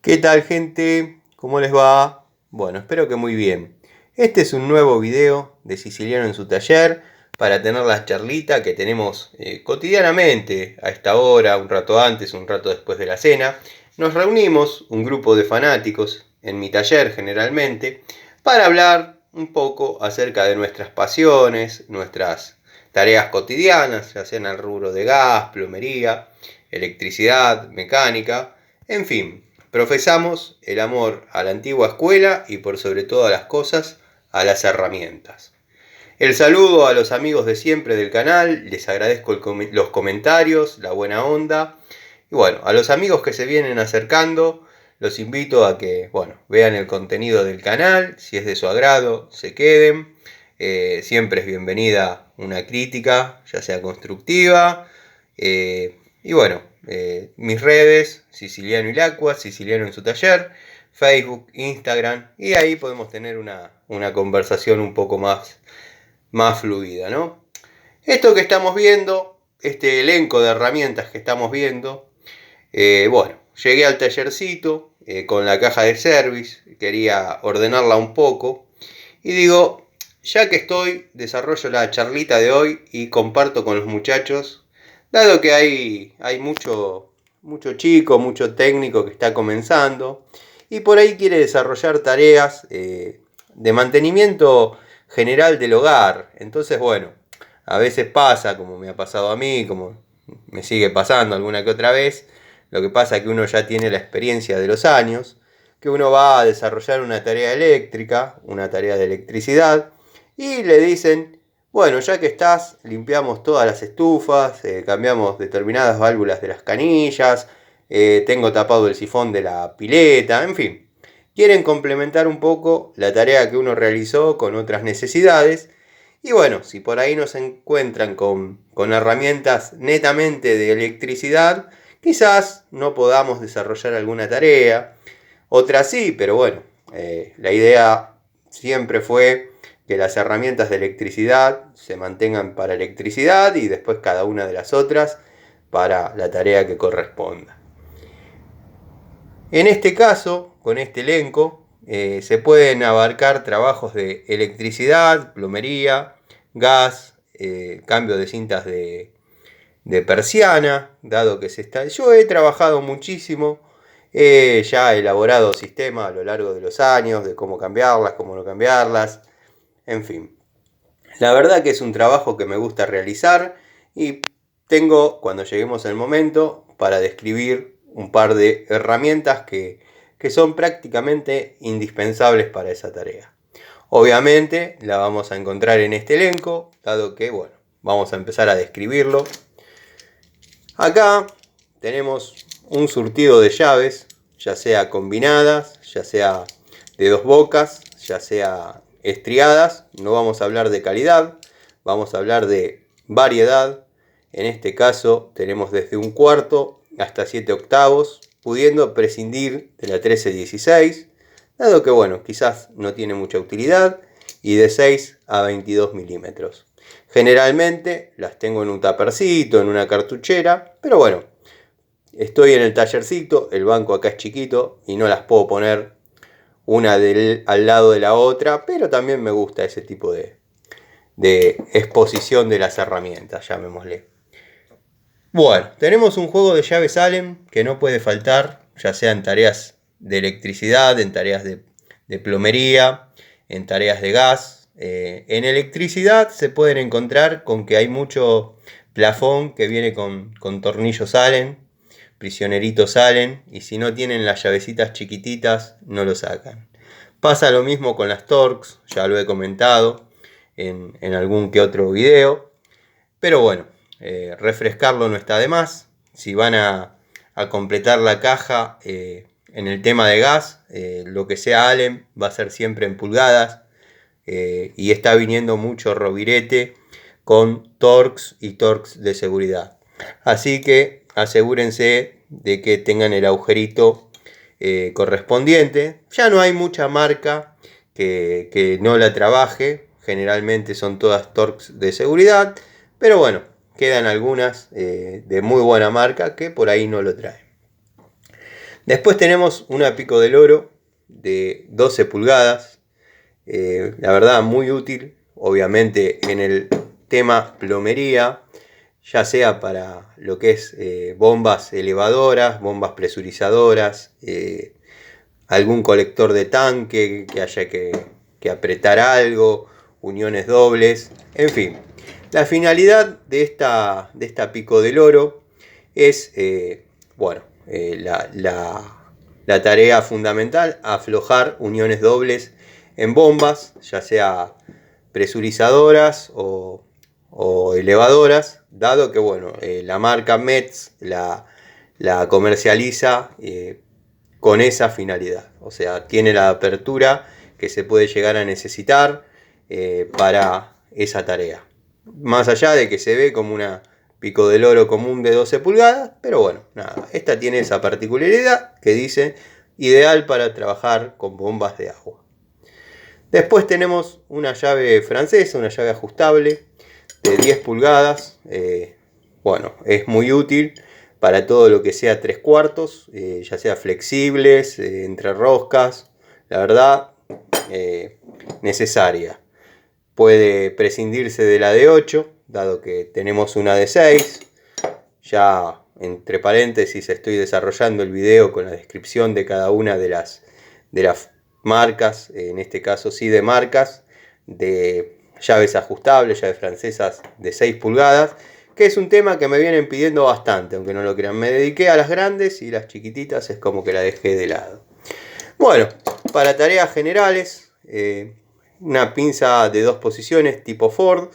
¿Qué tal, gente? ¿Cómo les va? Bueno, espero que muy bien. Este es un nuevo video de Siciliano en su taller para tener la charlita que tenemos cotidianamente a esta hora, un rato antes, un rato después de la cena. Nos reunimos, un grupo de fanáticos, en mi taller generalmente, para hablar un poco acerca de nuestras pasiones, nuestras tareas cotidianas, ya sea en el rubro de gas, plomería, electricidad, mecánica, en fin. Profesamos el amor a la antigua escuela y por sobre todas las cosas a las herramientas. El saludo a los amigos de siempre del canal, les agradezco los comentarios, la buena onda. Y bueno, a los amigos que se vienen acercando, los invito a que vean el contenido del canal, si es de su agrado, se queden. Siempre es bienvenida una crítica, ya sea constructiva. Y bueno, mis redes, Siciliano Ilacqua, Siciliano en su taller, Facebook, Instagram, y ahí podemos tener una conversación un poco más fluida, ¿no? Esto que estamos viendo, este elenco de herramientas que estamos viendo, llegué al tallercito con la caja de service, quería ordenarla un poco, y digo, ya que estoy, desarrollo la charlita de hoy y comparto con los muchachos, dado que hay mucho chico, mucho técnico que está comenzando y por ahí quiere desarrollar tareas de mantenimiento general del hogar. Entonces, bueno, a veces pasa, como me ha pasado a mí, como me sigue pasando alguna que otra vez, lo que pasa es que uno ya tiene la experiencia de los años, que uno va a desarrollar una tarea eléctrica, una tarea de electricidad, y le dicen, bueno, ya que estás, limpiamos todas las estufas, cambiamos determinadas válvulas de las canillas, tengo tapado el sifón de la pileta, en fin. Quieren complementar un poco la tarea que uno realizó con otras necesidades. Y bueno, si por ahí nos encuentran con herramientas netamente de electricidad, quizás no podamos desarrollar alguna tarea. Otras sí, pero bueno, la idea siempre fue que las herramientas de electricidad se mantengan para electricidad y después cada una de las otras para la tarea que corresponda. En este caso, con este elenco, se pueden abarcar trabajos de electricidad, plomería, gas, cambio de cintas de persiana, dado que yo he trabajado muchísimo, he ya elaborado sistemas a lo largo de los años, de cómo cambiarlas, cómo no cambiarlas, en fin. La verdad que es un trabajo que me gusta realizar y tengo, cuando lleguemos al momento, para describir un par de herramientas que son prácticamente indispensables para esa tarea. Obviamente la vamos a encontrar en este elenco, dado que, bueno, vamos a empezar a describirlo. Acá tenemos un surtido de llaves, ya sea combinadas, ya sea de dos bocas, ya sea estriadas. No vamos a hablar de calidad, vamos a hablar de variedad. En este caso tenemos desde un cuarto hasta 7 octavos, pudiendo prescindir de la 1316, dado que bueno, quizás no tiene mucha utilidad, y de 6 a 22 milímetros. Generalmente las tengo en un tapercito, en una cartuchera, pero bueno, estoy en el tallercito, el banco acá es chiquito y no las puedo poner una al lado de la otra, pero también me gusta ese tipo de exposición de las herramientas, llamémosle. Bueno, tenemos un juego de llaves Allen que no puede faltar, ya sea en tareas de electricidad, en tareas de plomería, en tareas de gas. En electricidad se pueden encontrar con que hay mucho plafón que viene con tornillos Allen, prisioneritos Allen, y si no tienen las llavecitas chiquititas no lo sacan. Pasa lo mismo con las Torx, ya lo he comentado en algún que otro video, pero bueno, refrescarlo no está de más. Si van a completar la caja en el tema de gas, lo que sea Allen va a ser siempre en pulgadas, y está viniendo mucho Rovirete con Torx y Torx de seguridad. Así que asegúrense de que tengan el agujerito correspondiente. Ya no hay mucha marca que no la trabaje, generalmente son todas Torx de seguridad, pero bueno, quedan algunas de muy buena marca que por ahí no lo traen. Después tenemos una pico del oro de 12 pulgadas. La verdad muy útil, obviamente en el tema plomería, ya sea para lo que es bombas elevadoras, bombas presurizadoras, algún colector de tanque que haya que apretar algo, uniones dobles, en fin. La finalidad de esta pico del oro es, la tarea fundamental, aflojar uniones dobles en bombas, ya sea presurizadoras o elevadoras, dado que la marca Metz la comercializa con esa finalidad. O sea, tiene la apertura que se puede llegar a necesitar para esa tarea. Más allá de que se ve como una pico del oro común de 12 pulgadas, pero bueno, nada, esta tiene esa particularidad que dice ideal para trabajar con bombas de agua. Después tenemos una llave francesa, una llave ajustable de 10 pulgadas. Es muy útil para todo lo que sea 3/4, ya sea flexibles, entre roscas, la verdad, necesaria. Puede prescindirse de la de 8, dado que tenemos una de 6. Ya entre paréntesis estoy desarrollando el video con la descripción de cada una de las marcas, en este caso sí de marcas, de llaves ajustables, llaves francesas de 6 pulgadas, que es un tema que me vienen pidiendo bastante, aunque no lo crean. Me dediqué a las grandes y las chiquititas es como que la dejé de lado. Bueno, para tareas generales, una pinza de 2 posiciones tipo Ford.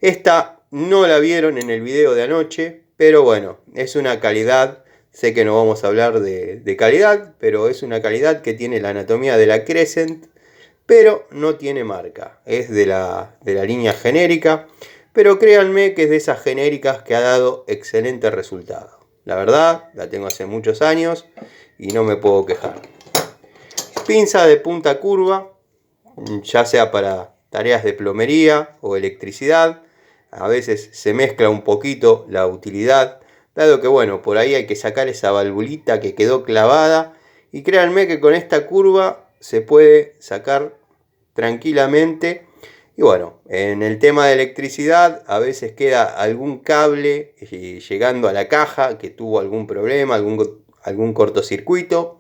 Esta no la vieron en el video de anoche, pero bueno, es una calidad. Sé que no vamos a hablar de calidad, pero es una calidad que tiene la anatomía de la Crescent, pero no tiene marca. Es de la línea genérica, pero créanme que es de esas genéricas que ha dado excelente resultado. La verdad, la tengo hace muchos años y no me puedo quejar. Pinza de punta curva, ya sea para tareas de plomería o electricidad. A veces se mezcla un poquito la utilidad, dado que por ahí hay que sacar esa valvulita que quedó clavada, y créanme que con esta curva se puede sacar tranquilamente. Y en el tema de electricidad a veces queda algún cable llegando a la caja que tuvo algún problema, algún cortocircuito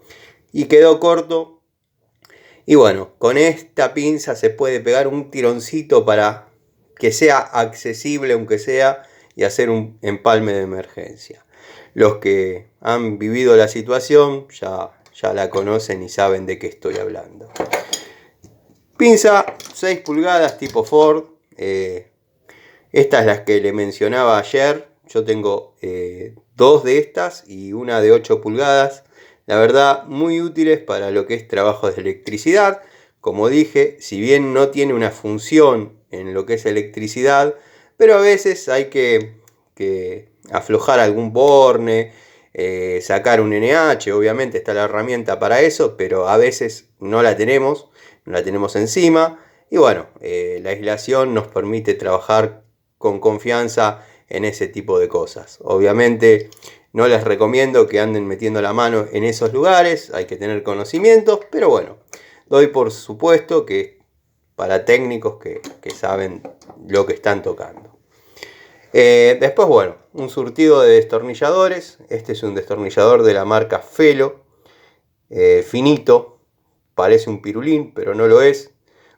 y quedó corto. Y con esta pinza se puede pegar un tironcito para que sea accesible, aunque sea, y hacer un empalme de emergencia. Los que han vivido la situación ya la conocen y saben de qué estoy hablando. Pinza 6 pulgadas tipo Ford. Estas las que le mencionaba ayer. Yo tengo 2 de estas y una de 8 pulgadas. La verdad, muy útiles para lo que es trabajos de electricidad. Como dije, si bien no tiene una función en lo que es electricidad, pero a veces hay que aflojar algún borne, sacar un NH, obviamente está la herramienta para eso, pero a veces no la tenemos encima. Y la aislación nos permite trabajar con confianza en ese tipo de cosas. Obviamente no les recomiendo que anden metiendo la mano en esos lugares, hay que tener conocimientos, pero doy por supuesto que para técnicos que saben lo que están tocando. Después, un surtido de destornilladores. Este es un destornillador de la marca Felo, finito, parece un pirulín, pero no lo es.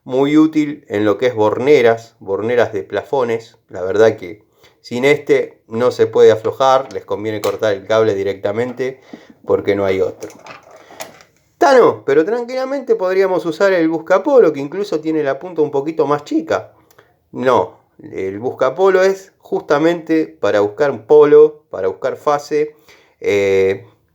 Muy útil en lo que es borneras de plafones. La verdad que sin este no se puede aflojar, les conviene cortar el cable directamente porque no hay otro. No, pero tranquilamente podríamos usar el buscapolo, que incluso tiene la punta un poquito más chica. No, el buscapolo es justamente para buscar un polo, para buscar fase.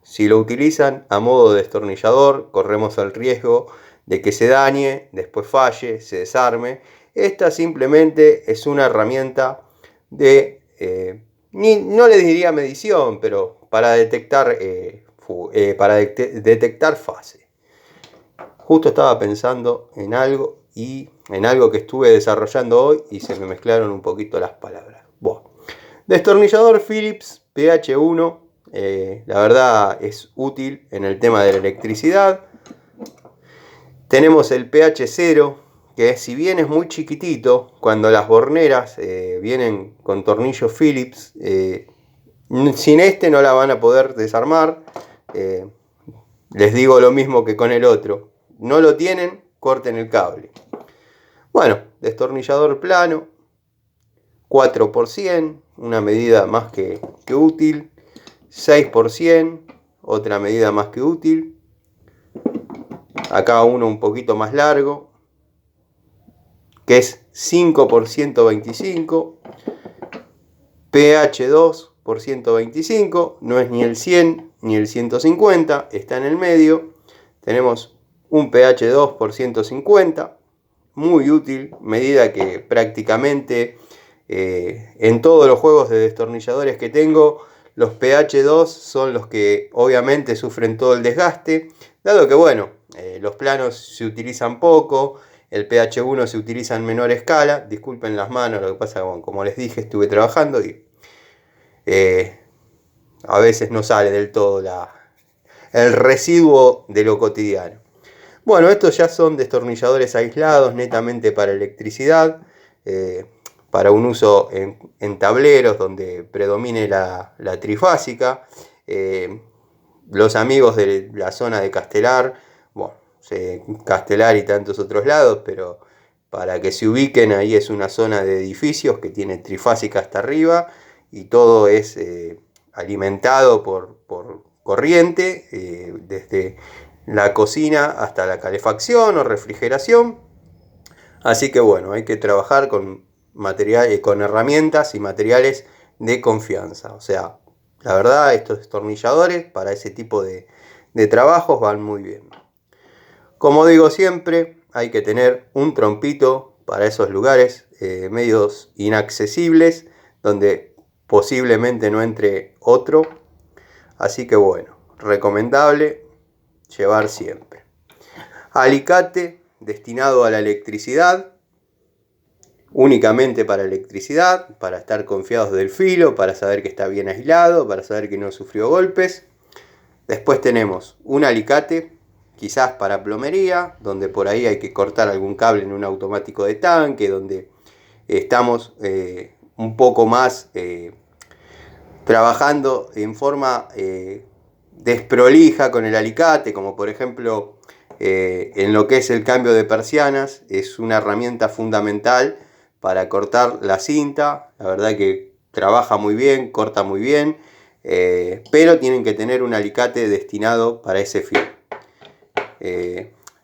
Si lo utilizan a modo de destornillador, corremos el riesgo de que se dañe, después falle, se desarme. Esta simplemente es una herramienta de, no le diría medición, pero para detectar, detectar fase. Justo estaba pensando en algo que estuve desarrollando hoy y se me mezclaron un poquito las palabras. Destornillador Phillips PH1 La verdad es útil en el tema de la electricidad. Tenemos el pH 0, que si bien es muy chiquitito, cuando las borneras vienen con tornillos Phillips, sin este no la van a poder desarmar. Les digo lo mismo que con el otro. No lo tienen, corten el cable. Bueno, destornillador plano, 4%, una medida más que útil. 6%, otra medida más que útil. Acá uno un poquito más largo, que es 5%25. pH 2%25, no es ni el 100 ni el 150, está en el medio. Tenemos un pH 2%50, muy útil, medida que prácticamente en todos los juegos de destornilladores que tengo, los pH 2 son los que obviamente sufren todo el desgaste, dado que bueno, los planos se utilizan poco, el pH 1 se utiliza en menor escala. Disculpen las manos, lo que pasa, bueno, como les dije, estuve trabajando y a veces no sale del todo el residuo de lo cotidiano. Bueno, estos ya son destornilladores aislados netamente para electricidad, para un uso en tableros donde predomine la trifásica. Los amigos de la zona de Castelar, bueno, Castelar y tantos otros lados, pero para que se ubiquen, ahí es una zona de edificios que tiene trifásica hasta arriba y todo es alimentado por corriente, desde la cocina hasta la calefacción o refrigeración. Así que bueno, hay que trabajar con con herramientas y materiales de confianza. O sea, la verdad, estos destornilladores para ese tipo de trabajos van muy bien. Como digo siempre, hay que tener un trompito para esos lugares medios inaccesibles, donde posiblemente no entre otro. Así que bueno, recomendable llevar siempre. Alicate destinado a la electricidad, únicamente para electricidad, para estar confiados del filo, para saber que está bien aislado, para saber que no sufrió golpes. Después tenemos un alicate, quizás para plomería, donde por ahí hay que cortar algún cable en un automático de tanque, donde estamos un poco más trabajando en forma desprolija con el alicate, como por ejemplo en lo que es el cambio de persianas. Es una herramienta fundamental para cortar la cinta. La verdad que trabaja muy bien, corta muy bien, pero tienen que tener un alicate destinado para ese fin.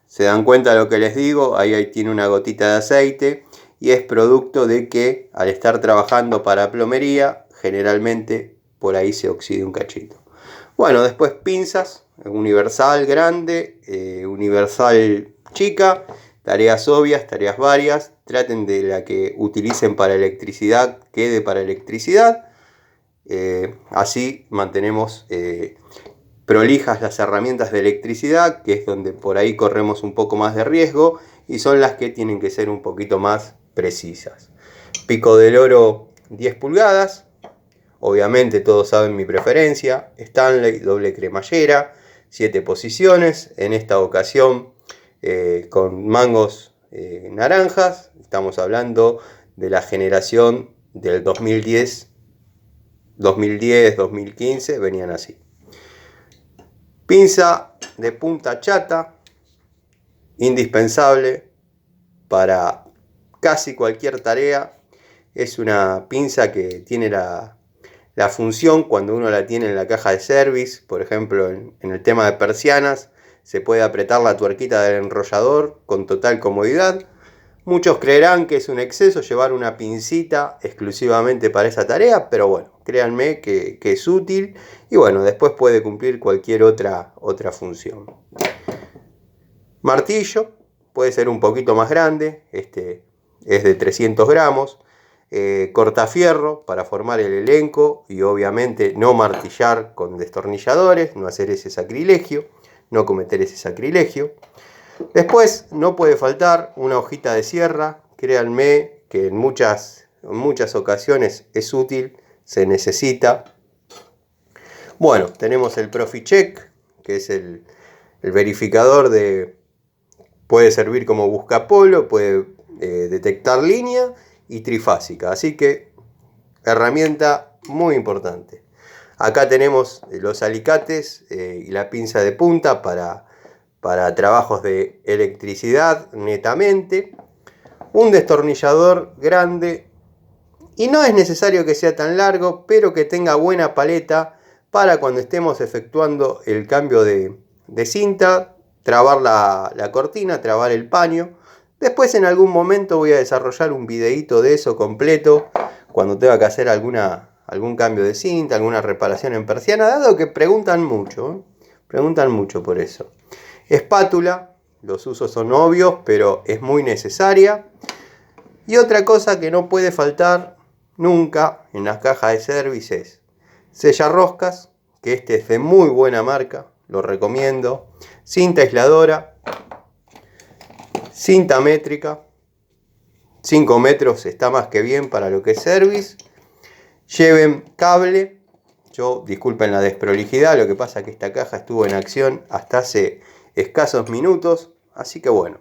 Se dan cuenta de lo que les digo, ahí tiene una gotita de aceite y es producto de que al estar trabajando para plomería, generalmente por ahí se oxida un cachito. Bueno, después pinzas, universal grande, universal chica, tareas obvias, tareas varias. Traten de la que utilicen para electricidad, quede para electricidad. Así mantenemos prolijas las herramientas de electricidad, que es donde por ahí corremos un poco más de riesgo, y son las que tienen que ser un poquito más precisas. Pico del oro 10 pulgadas. Obviamente todos saben mi preferencia, Stanley, doble cremallera, 7 posiciones, en esta ocasión con mangos naranjas. Estamos hablando de la generación del 2010, 2015, venían así. Pinza de punta chata, indispensable para casi cualquier tarea. Es una pinza que tiene la función cuando uno la tiene en la caja de service. Por ejemplo, en el tema de persianas, se puede apretar la tuerquita del enrollador con total comodidad. Muchos creerán que es un exceso llevar una pincita exclusivamente para esa tarea, pero bueno, créanme que es útil y bueno, después puede cumplir cualquier otra función. Martillo, puede ser un poquito más grande, este es de 300 gramos. Cortafierro para formar el elenco y obviamente no martillar con destornilladores, no hacer ese sacrilegio, no cometer ese sacrilegio. Después no puede faltar una hojita de sierra. Créanme que en muchas ocasiones es útil, se necesita. Bueno, tenemos el ProfiCheck, que es el verificador de... Puede servir como buscapolo, puede detectar línea y trifásica. Así que herramienta muy importante. Acá tenemos los alicates y la pinza de punta para trabajos de electricidad netamente. Un destornillador grande. Y no es necesario que sea tan largo, pero que tenga buena paleta para cuando estemos efectuando el cambio de cinta, trabar la cortina, trabar el paño. Después en algún momento voy a desarrollar un videíto de eso completo, cuando tenga que hacer algún cambio de cinta, alguna reparación en persiana, dado que preguntan mucho por eso. Espátula, los usos son obvios, pero es muy necesaria. Y otra cosa que no puede faltar nunca en las cajas de service es sellarroscas, que este es de muy buena marca, lo recomiendo. Cinta aisladora, cinta métrica, 5 metros está más que bien para lo que es service. Lleven cable. Disculpen la desprolijidad, lo que pasa es que esta caja estuvo en acción hasta hace escasos minutos, así que bueno.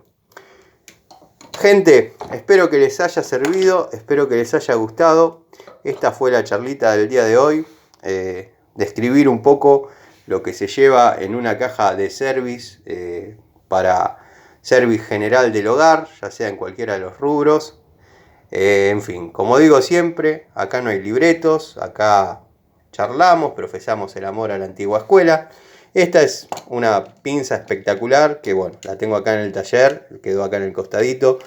Gente, espero que les haya servido, espero que les haya gustado. Esta fue la charlita del día de hoy, describir un poco lo que se lleva en una caja de service para service general del hogar, ya sea en cualquiera de los rubros. En fin, como digo siempre, acá no hay libretos, acá charlamos, profesamos el amor a la antigua escuela. Esta es una pinza espectacular que bueno, la tengo acá en el taller, quedó acá en el costadito.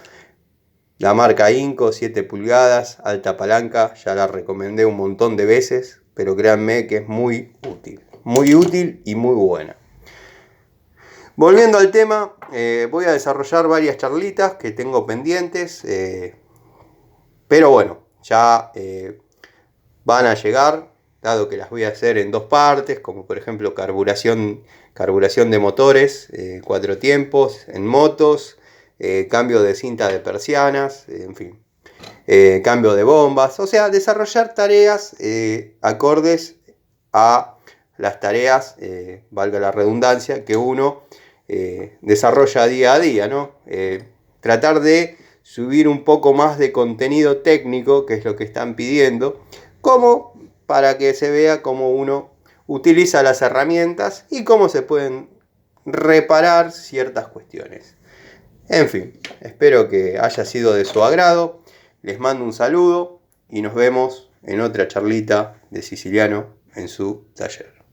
La marca Inco, 7 pulgadas, alta palanca, ya la recomendé un montón de veces, pero créanme que es muy útil y muy buena. Volviendo al tema, voy a desarrollar varias charlitas que tengo pendientes, pero bueno, ya van a llegar, dado que las voy a hacer en 2 partes, como por ejemplo carburación de motores, 4 tiempos en motos, cambio de cinta de persianas, en fin, cambio de bombas, o sea, desarrollar tareas acordes a las tareas, valga la redundancia, que uno desarrolla día a día, ¿no? Tratar de subir un poco más de contenido técnico, que es lo que están pidiendo, como para que se vea cómo uno utiliza las herramientas y cómo se pueden reparar ciertas cuestiones. En fin, espero que haya sido de su agrado. Les mando un saludo y nos vemos en otra charlita de Siciliano en su taller.